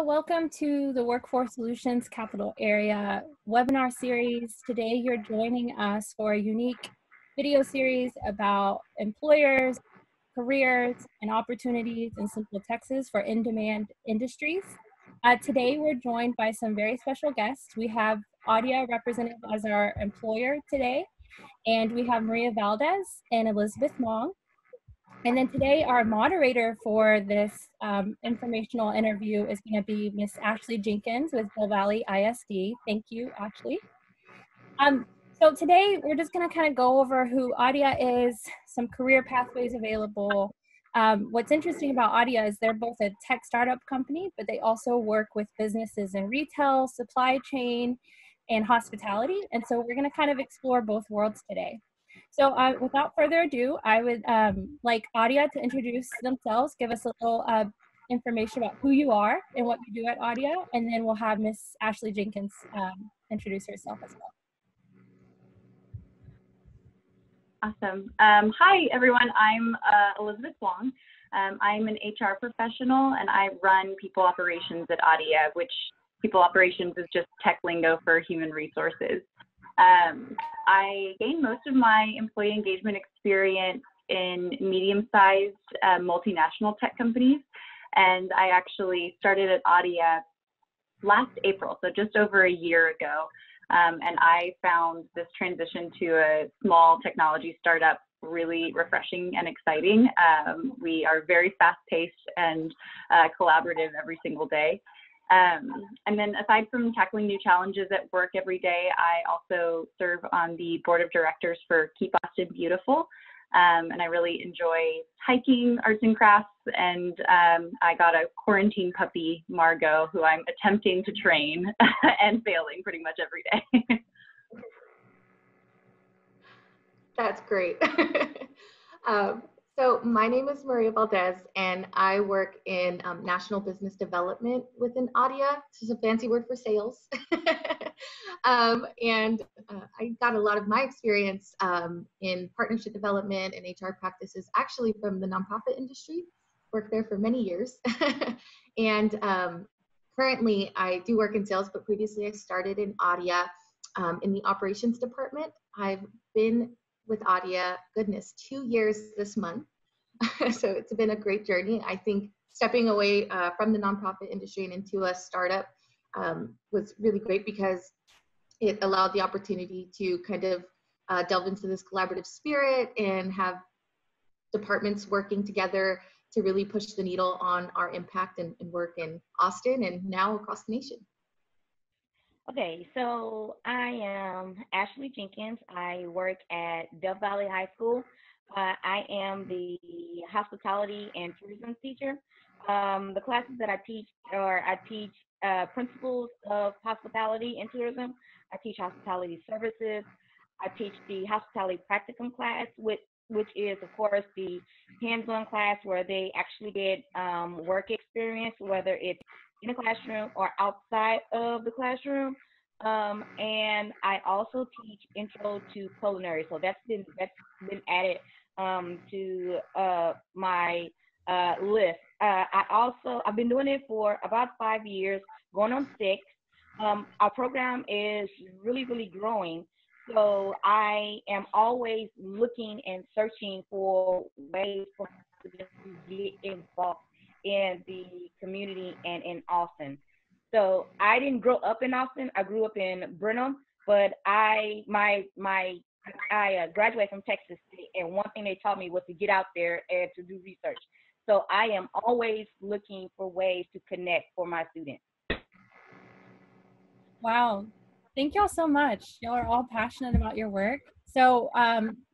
Hello, welcome to the Workforce Solutions Capital Area webinar series. Today you're joining us for a unique video series about employers, careers, and opportunities in Central Texas for in-demand industries. Today we're joined by some very special guests. We have Adia represented as our employer today, and we have Maria Valdez and Elizabeth Wong. And then today, our moderator for this informational interview is going to be Miss Ashley Jenkins with Del Valley ISD. Thank you, Ashley. So today, we're just going to kind of go over who Adia is, some career pathways available. What's interesting about Adia is they're both a tech startup company, but they also work with businesses in retail, supply chain, and hospitality. And so we're going to kind of explore both worlds today. So without further ado, I would like Adia to introduce themselves, give us a little information about who you are and what you do at Adia, and then we'll have Miss Ashley Jenkins introduce herself as well. Awesome. Hi, everyone. I'm Elizabeth Wong. I'm an HR professional, and I run people operations at Adia, which people operations is just tech lingo for human resources. I gained most of my employee engagement experience in medium-sized multinational tech companies, and I actually started at Adia last April, so just over a year ago, and I found this transition to a small technology startup really refreshing and exciting. We are very fast-paced and collaborative every single day. And then aside from tackling new challenges at work every day, I also serve on the board of directors for Keep Austin Beautiful. And I really enjoy hiking, arts and crafts, and I got a quarantine puppy, Margot, who I'm attempting to train and failing pretty much every day. That's great. So my name is Maria Valdez, and I work in national business development within Adia. This is a fancy word for sales. And I got a lot of my experience in partnership development and HR practices actually from the nonprofit industry. Worked there for many years. And currently I do work in sales, but previously I started in Adia in the operations department. I've been with Adia, goodness, 2 years this month. So it's been a great journey. I think stepping away from the nonprofit industry and into a startup was really great because it allowed the opportunity to kind of delve into this collaborative spirit and have departments working together to really push the needle on our impact and work in Austin and now across the nation. Okay, so I am Ashley Jenkins. I work at Del Valley High School. I am the hospitality and tourism teacher. The classes that I teach are principles of hospitality and tourism. I teach hospitality services. I teach the hospitality practicum class, which is, of course, the hands-on class where they actually get work experience, whether it's in a classroom or outside of the classroom. And I also teach intro to culinary. So that's been added to my list. I've been doing it for about 5 years, going on 6. Our program is really, really growing. So I am always looking and searching for ways for students to get involved in the community and in Austin. So I didn't grow up in Austin. I grew up in Brenham, but I graduated from Texas State, and one thing they taught me was to get out there and to do research. So I am always looking for ways to connect for my students. Wow. Thank y'all so much. Y'all are all passionate about your work. So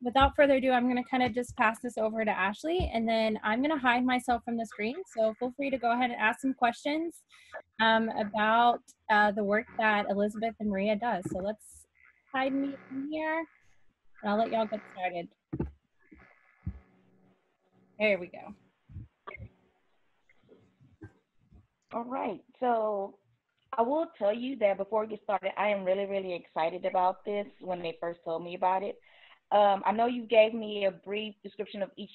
without further ado, I'm going to kind of just pass this over to Ashley, and then I'm going to hide myself from the screen. So feel free to go ahead and ask some questions about the work that Elizabeth and Maria does. So let's hide me in here, and I'll let y'all get started. There we go. All right. So I will tell you that before we get started, I am really, really excited about this when they first told me about it. I know you gave me a brief description of each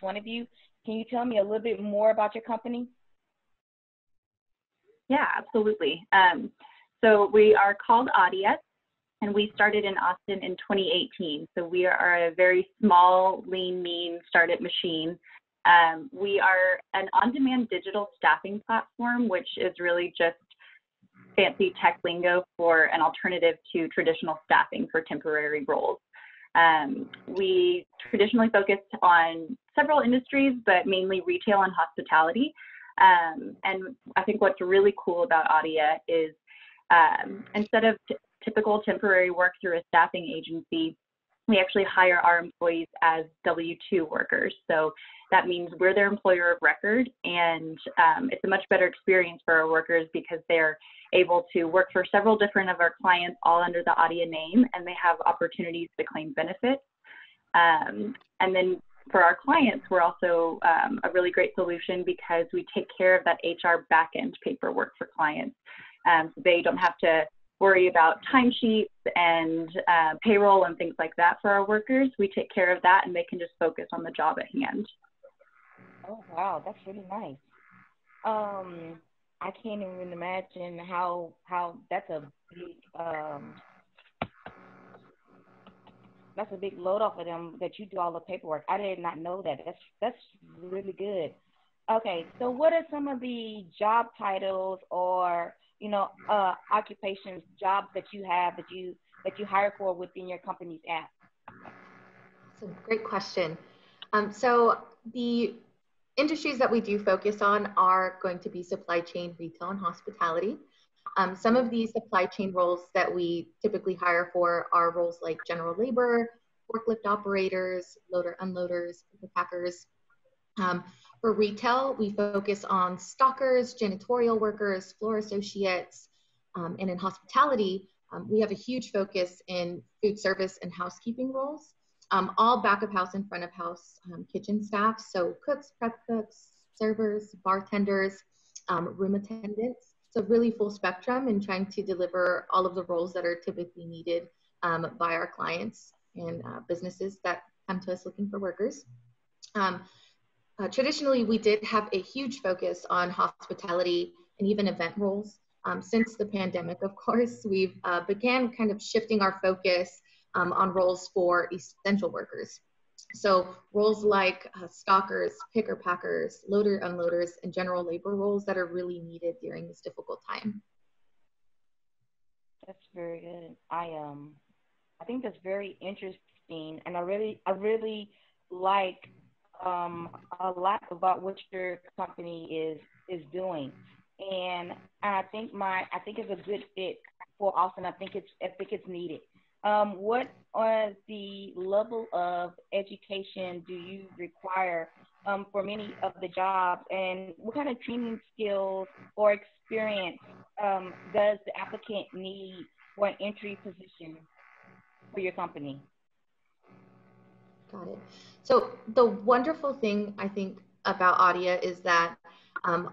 one of you. Can you tell me a little bit more about your company? Yeah, absolutely. So we are called Adia, and we started in Austin in 2018. So we are a very small, lean, mean startup machine. We are an on-demand digital staffing platform, which is really just fancy tech lingo for an alternative to traditional staffing for temporary roles. We traditionally focused on several industries, but mainly retail and hospitality. And I think what's really cool about Adia is instead of typical temporary work through a staffing agency, we actually hire our employees as W-2 workers. So that means we're their employer of record, and it's a much better experience for our workers because they're able to work for several different of our clients all under the Adia name, and they have opportunities to claim benefits. And then for our clients, we're also a really great solution because we take care of that HR backend paperwork for clients. They don't have to worry about timesheets and payroll and things like that for our workers. We take care of that, and they can just focus on the job at hand. Oh, wow, that's really nice. I can't even imagine how that's a big load off of them that you do all the paperwork. I did not know that. That's really good. Okay, so what are some of the job titles or occupations, jobs that you have that you hire for within your company's app? That's a great question. So the industries that we do focus on are going to be supply chain, retail, and hospitality. Some of these supply chain roles that we typically hire for are roles like general labor, forklift operators, loader unloaders, packers. For retail, we focus on stockers, janitorial workers, floor associates, and in hospitality, we have a huge focus in food service and housekeeping roles, all back of house and front of house kitchen staff, so cooks, prep cooks, servers, bartenders, room attendants. So really full spectrum in trying to deliver all of the roles that are typically needed by our clients and businesses that come to us looking for workers. Traditionally, we did have a huge focus on hospitality and even event roles. Since the pandemic, of course, we've began kind of shifting our focus on roles for essential workers. So roles like stockers, picker packers, loader unloaders, and general labor roles that are really needed during this difficult time. That's very good. I think that's very interesting, and I really like a lot about what your company is doing, and I think it's a good fit for Austin. I think it's needed. What the level of education do you require for many of the jobs, and what kind of training skills or experience does the applicant need for an entry position for your company? Got it. So the wonderful thing I think about Adia is that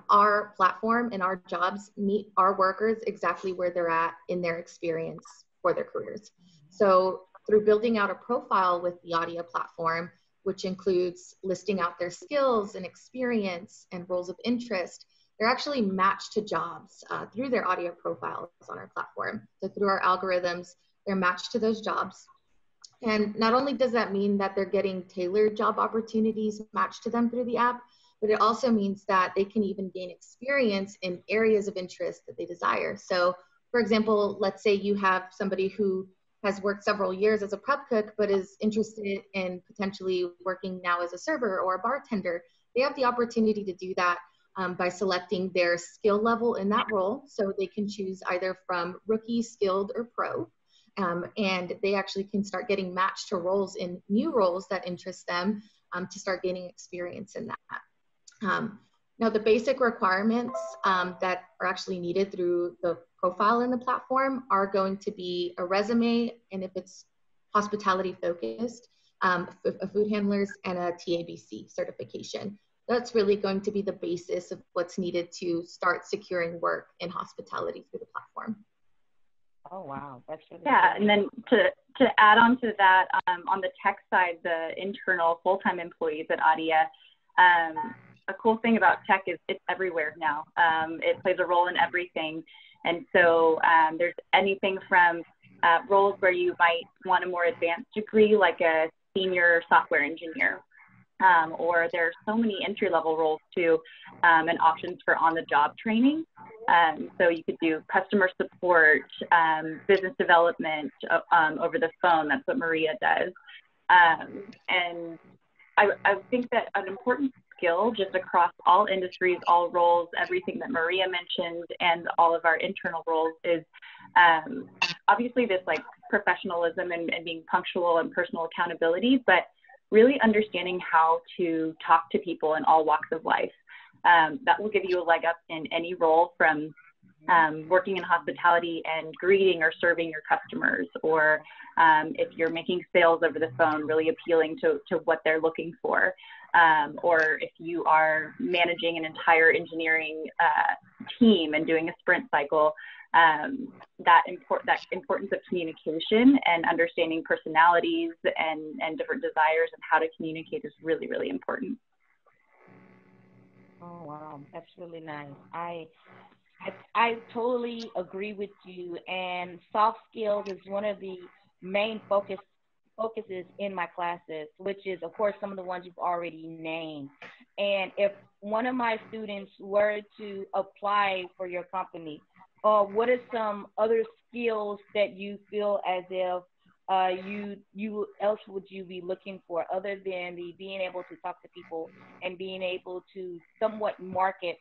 our platform and our jobs meet our workers exactly where they're at in their experience for their careers. So through building out a profile with the Adia platform, which includes listing out their skills and experience and roles of interest, they're actually matched to jobs through their Adia profiles on our platform. So through our algorithms, they're matched to those jobs. And not only does that mean that they're getting tailored job opportunities matched to them through the app, but it also means that they can even gain experience in areas of interest that they desire. So for example, let's say you have somebody who has worked several years as a prep cook, but is interested in potentially working now as a server or a bartender. They have the opportunity to do that by selecting their skill level in that role. So they can choose either from rookie, skilled, or pro. And they actually can start getting matched to roles in new roles that interest them to start gaining experience in that. Now, the basic requirements that are actually needed through the profile in the platform are going to be a resume, and if it's hospitality focused, a food handlers and a TABC certification. That's really going to be the basis of what's needed to start securing work in hospitality through the platform. Oh, wow. That's really Yeah, good. and then to add on to that, on the tech side, the internal full-time employees at Adia, a cool thing about tech is it's everywhere now. It plays a role in everything. And so there's anything from roles where you might want a more advanced degree, like a senior software engineer, or there are so many entry-level roles too, and options for on-the-job training. So you could do customer support, business development over the phone. That's what Maria does. And I think that an important skill just across all industries, all roles, everything that Maria mentioned, and all of our internal roles is obviously this like professionalism and being punctual and personal accountability, but really understanding how to talk to people in all walks of life. That will give you a leg up in any role, from working in hospitality and greeting or serving your customers, or if you're making sales over the phone, really appealing to what they're looking for, or if you are managing an entire engineering team and doing a sprint cycle, that importance of communication and understanding personalities and different desires and how to communicate is really, really important. Oh, wow. That's really nice. I totally agree with you. And soft skills is one of the main focuses in my classes, which is, of course, some of the ones you've already named. And if one of my students were to apply for your company, what are some other skills that you feel as if you else would you be looking for, other than the being able to talk to people and being able to somewhat market,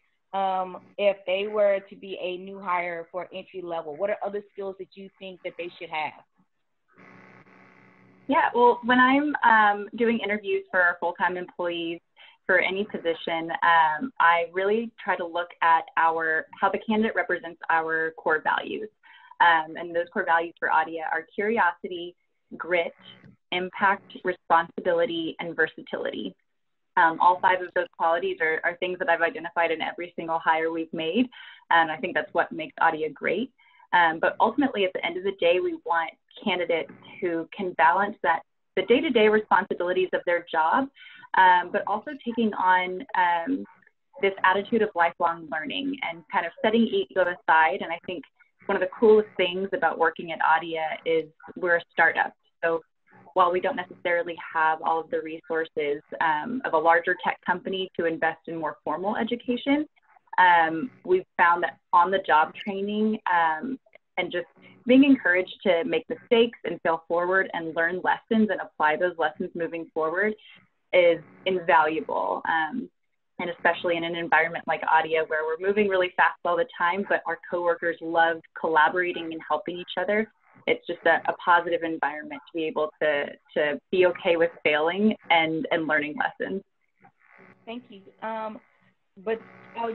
if they were to be a new hire for entry level? What are other skills that you think that they should have? Yeah, well, when I'm doing interviews for our full-time employees for any position, I really try to look at how the candidate represents our core values. And those core values for Adia are curiosity, grit, impact, responsibility, and versatility. All 5 of those qualities are things that I've identified in every single hire we've made, and I think that's what makes Adia great. But ultimately, at the end of the day, we want candidates who can balance the day-to-day responsibilities of their job, but also taking on this attitude of lifelong learning and kind of setting ego aside. And I think one of the coolest things about working at Adia is we're a startup. So while we don't necessarily have all of the resources of a larger tech company to invest in more formal education, we've found that on-the-job training and just being encouraged to make mistakes and fail forward and learn lessons and apply those lessons moving forward is invaluable. And especially in an environment like Adia, where we're moving really fast all the time, but our coworkers love collaborating and helping each other. It's just a positive environment to be able to be okay with failing and learning lessons. Thank you. But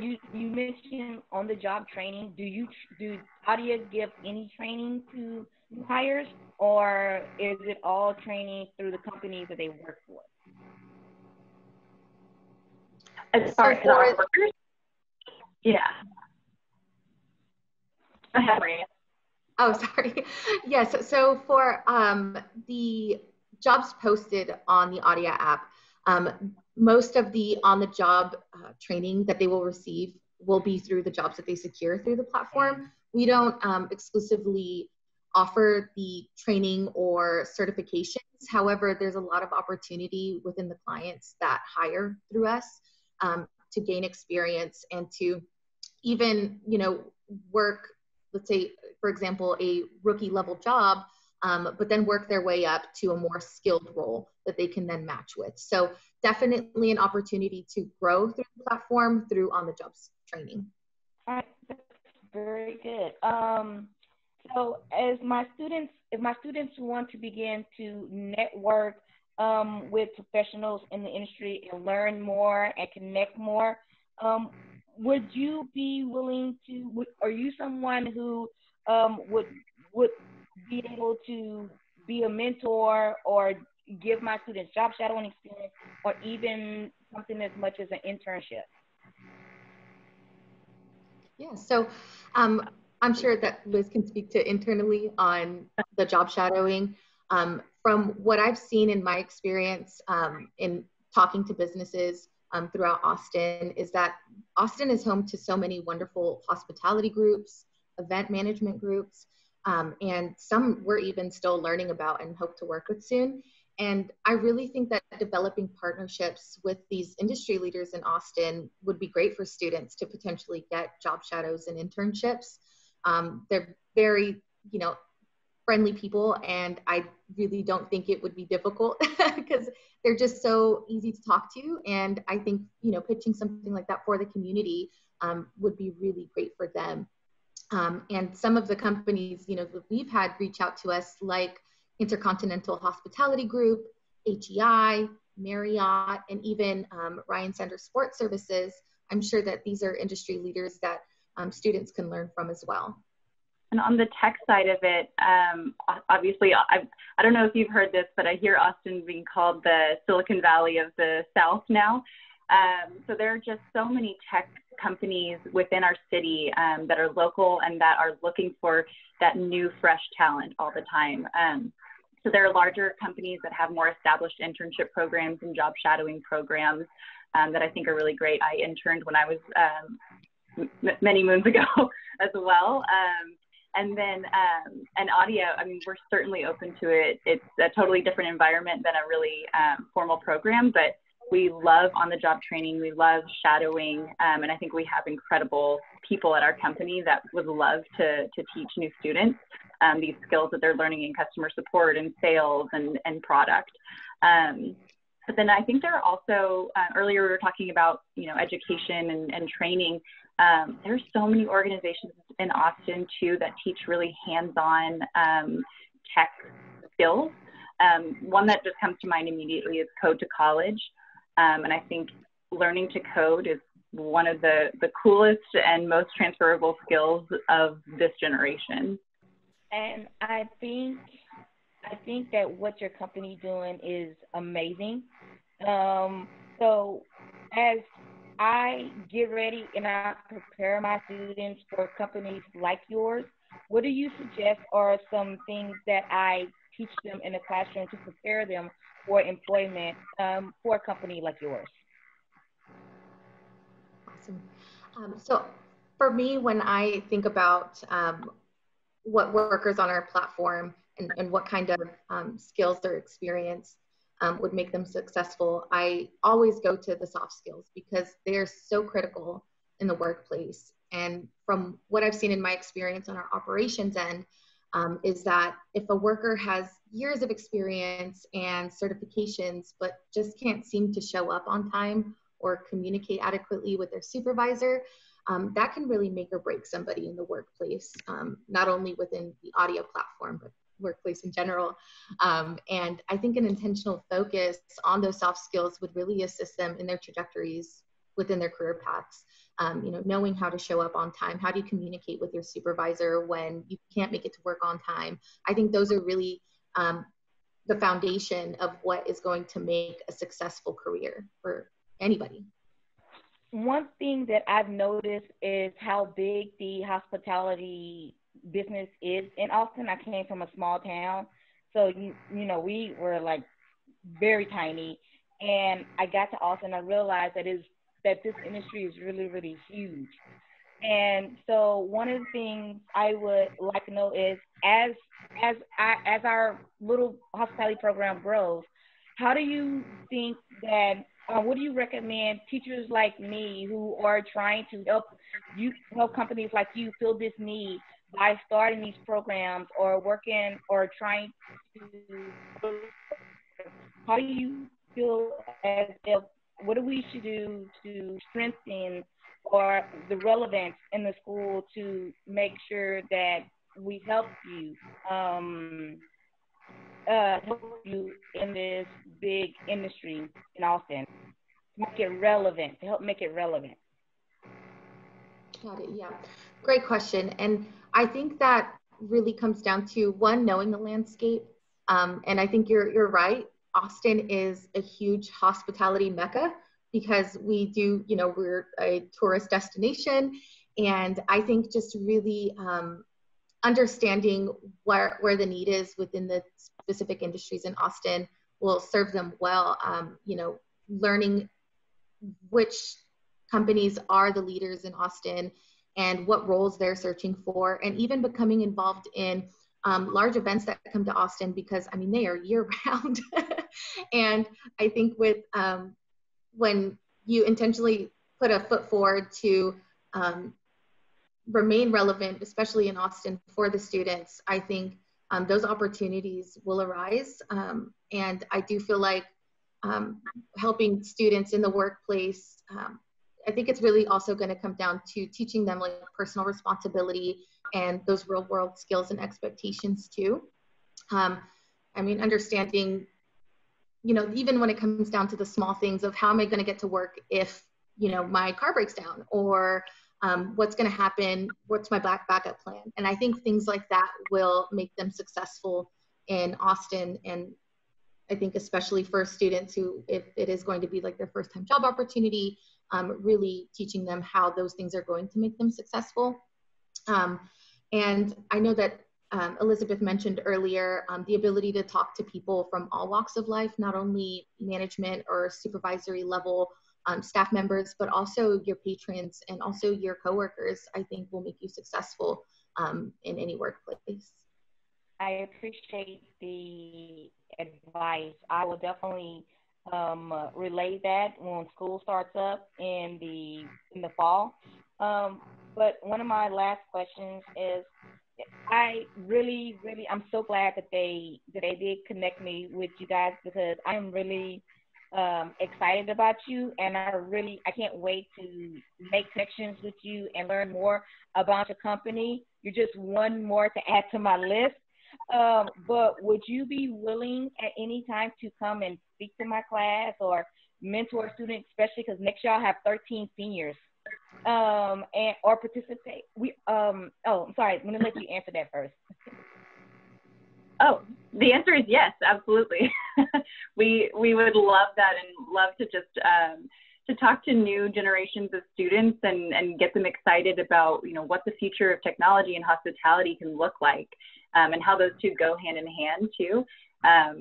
you mentioned on-the-job training. Do Adia give any training to new hires, or is it all training through the companies that they work for? As far as our workers? Yeah. Go ahead, Maria. Oh, sorry. Yes. So for the jobs posted on the Adia app, most of the on-the-job training that they will receive will be through the jobs that they secure through the platform. We don't exclusively offer the training or certifications. However, there's a lot of opportunity within the clients that hire through us to gain experience and to even, work, let's say, for example, a rookie level job, but then work their way up to a more skilled role that they can then match with. So definitely an opportunity to grow through the platform through on-the-jobs training. All right, that's very good. So if my students want to begin to network with professionals in the industry and learn more and connect more, would you be willing to, are you someone who would be able to be a mentor or give my students job shadowing experience, or even something as much as an internship? Yeah, so I'm sure that Liz can speak to internally on the job shadowing. From what I've seen in my experience in talking to businesses throughout Austin is that Austin is home to so many wonderful hospitality groups, event management groups, and some we're even still learning about and hope to work with soon. And I really think that developing partnerships with these industry leaders in Austin would be great for students to potentially get job shadows and internships. They're very, friendly people, and I really don't think it would be difficult because they're just so easy to talk to. And I think, pitching something like that for the community would be really great for them. And some of the companies, that we've had reach out to us, like Intercontinental Hospitality Group, HEI, Marriott, and even Ryan Sanders Sports Services, I'm sure that these are industry leaders that students can learn from as well. And on the tech side of it, obviously, I don't know if you've heard this, but I hear Austin being called the Silicon Valley of the South now. So there are just so many tech companies within our city that are local and that are looking for that new, fresh talent all the time. So there are larger companies that have more established internship programs and job shadowing programs that I think are really great. I interned when I was many moons ago as well. And then, and Adia, I mean, we're certainly open to it. It's a totally different environment than a really formal program, but we love on-the-job training. We love shadowing, and I think we have incredible people at our company that would love to teach new students these skills that they're learning in customer support and sales and product. But then I think there are also, earlier we were talking about, education and training. There's so many organizations in Austin too that teach really hands-on tech skills. One that just comes to mind immediately is Code to College. And I think learning to code is one of the coolest and most transferable skills of this generation. And I think that what your company doing is amazing. So as I get ready and I prepare my students for companies like yours, what do you suggest are some things that I teach them in the classroom to prepare them for employment for a company like yours? Awesome. So for me, when I think about what workers on our platform and what kind of skills their experience would make them successful, I always go to the soft skills because they're so critical in the workplace. And from what I've seen in my experience on our operations end, is that if a worker has years of experience and certifications, but just can't seem to show up on time or communicate adequately with their supervisor, that can really make or break somebody in the workplace, not only within the Adia platform, but workplace in general. And I think an intentional focus on those soft skills would really assist them in their trajectories within their career paths. Knowing how to show up on time, how do you communicate with your supervisor when you can't make it to work on time? I think those are really the foundation of what is going to make a successful career for anybody. One thing that I've noticed is how big the hospitality business is in Austin. I came from a small town, so we were like very tiny, and I got to Austin. I realized that this industry is really, really huge. And so one of the things I would like to know is, as our little hospitality program grows, how do you think that, what do you recommend teachers like me who are trying to help companies like you fill this need by starting these programs or working or trying to, how do you feel as if, what do we should do to strengthen or the relevance in the school to make sure that we help you in this big industry in Austin, to make it relevant, to help make it relevant? Got it. Yeah, great question. And I think that really comes down to, one, knowing the landscape. And I think you're right. Austin is a huge hospitality mecca because we do, we're a tourist destination. And I think just really understanding where the need is within the specific industries in Austin will serve them well. Learning which companies are the leaders in Austin and what roles they're searching for, and even becoming involved in large events that come to Austin, because I mean, they are year round. And I think with when you intentionally put a foot forward to remain relevant, especially in Austin for the students, I think those opportunities will arise. And I do feel like helping students in the workplace, I think it's really also going to come down to teaching them like personal responsibility and those real world skills and expectations too. I mean, understanding, you know, even when it comes down to the small things of how am I going to get to work if, you know, my car breaks down, or what's going to happen, what's my backup plan. And I think things like that will make them successful in Austin. And I think especially for students who, if it is going to be like their first time job opportunity, really teaching them how those things are going to make them successful. And I know that Elizabeth mentioned earlier the ability to talk to people from all walks of life, not only management or supervisory level staff members, but also your patrons and also your coworkers, I think will make you successful in any workplace. I appreciate the advice. I will definitely relay that when school starts up in the fall. But one of my last questions is, I'm so glad that they did connect me with you guys, because I'm really excited about you, and I can't wait to make connections with you and learn more about your company. You're just one more to add to my list. But would you be willing at any time to come and speak to my class or mentor students, especially because next year I'll have 13 seniors, or participate? I'm sorry, I'm gonna let you answer that first. Oh, the answer is yes, absolutely. We would love that, and love to just to talk to new generations of students and get them excited about, you know, what the future of technology and hospitality can look like, and how those two go hand in hand too.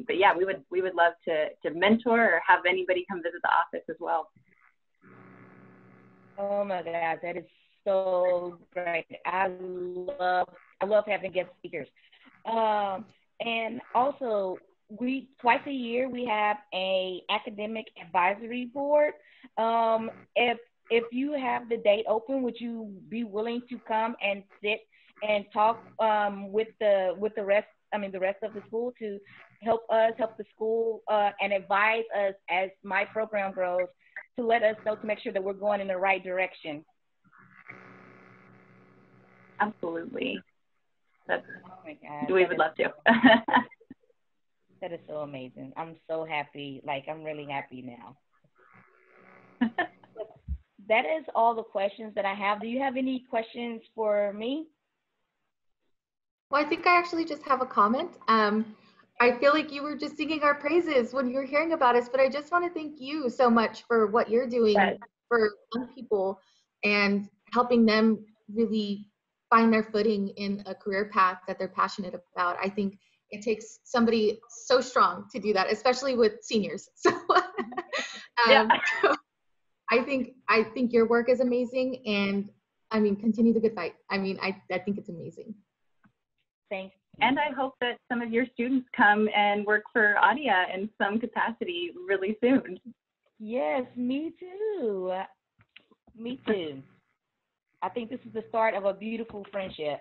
But yeah, we would love to mentor or have anybody come visit the office as well. Oh my God, that is so great. I love having guest speakers. And also, twice a year we have a academic advisory board. If you have the date open, would you be willing to come and sit and talk with the rest? I mean, the rest of the school, to help the school and advise us as my program grows, to let us know, to make sure that we're going in the right direction. Absolutely. Oh my God, we would love to. That is so amazing. I'm so happy. Like, I'm really happy now. That is all the questions that I have. Do you have any questions for me? Well, I think I actually just have a comment. I feel like you were just singing our praises when you were hearing about us, but I just want to thank you so much for what you're doing for young people and helping them really find their footing in a career path that they're passionate about. I think it takes somebody so strong to do that, especially with seniors. So, Yeah. I think your work is amazing, and I mean, continue the good fight. I mean, I think it's amazing. Thanks. And I hope that some of your students come and work for Adia in some capacity really soon. Yes, me too. Me too. I think this is the start of a beautiful friendship.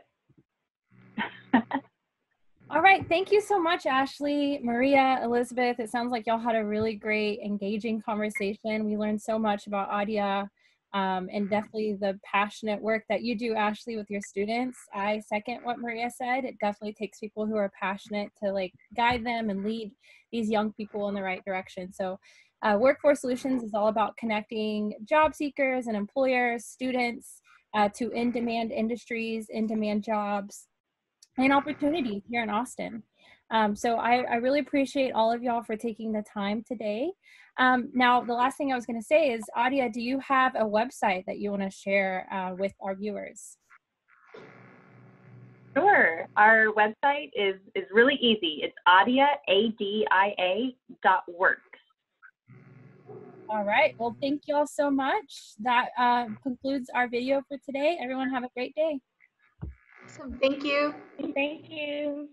All right. Thank you so much, Ashley, Maria, Elizabeth. It sounds like y'all had a really great, engaging conversation. We learned so much about Adia, and definitely the passionate work that you do, Ashley, with your students. I second what Maria said. It definitely takes people who are passionate to like guide them and lead these young people in the right direction. So Workforce Solutions is all about connecting job seekers and employers, students, to in-demand industries, in-demand jobs, and opportunities here in Austin. So I really appreciate all of y'all for taking the time today. Now, the last thing I was going to say is, Adia, do you have a website that you want to share with our viewers? Sure. Our website is really easy. It's Adia, ADIA.work. All right. Well, thank you all so much. That concludes our video for today. Everyone have a great day. Awesome. Thank you. Thank you.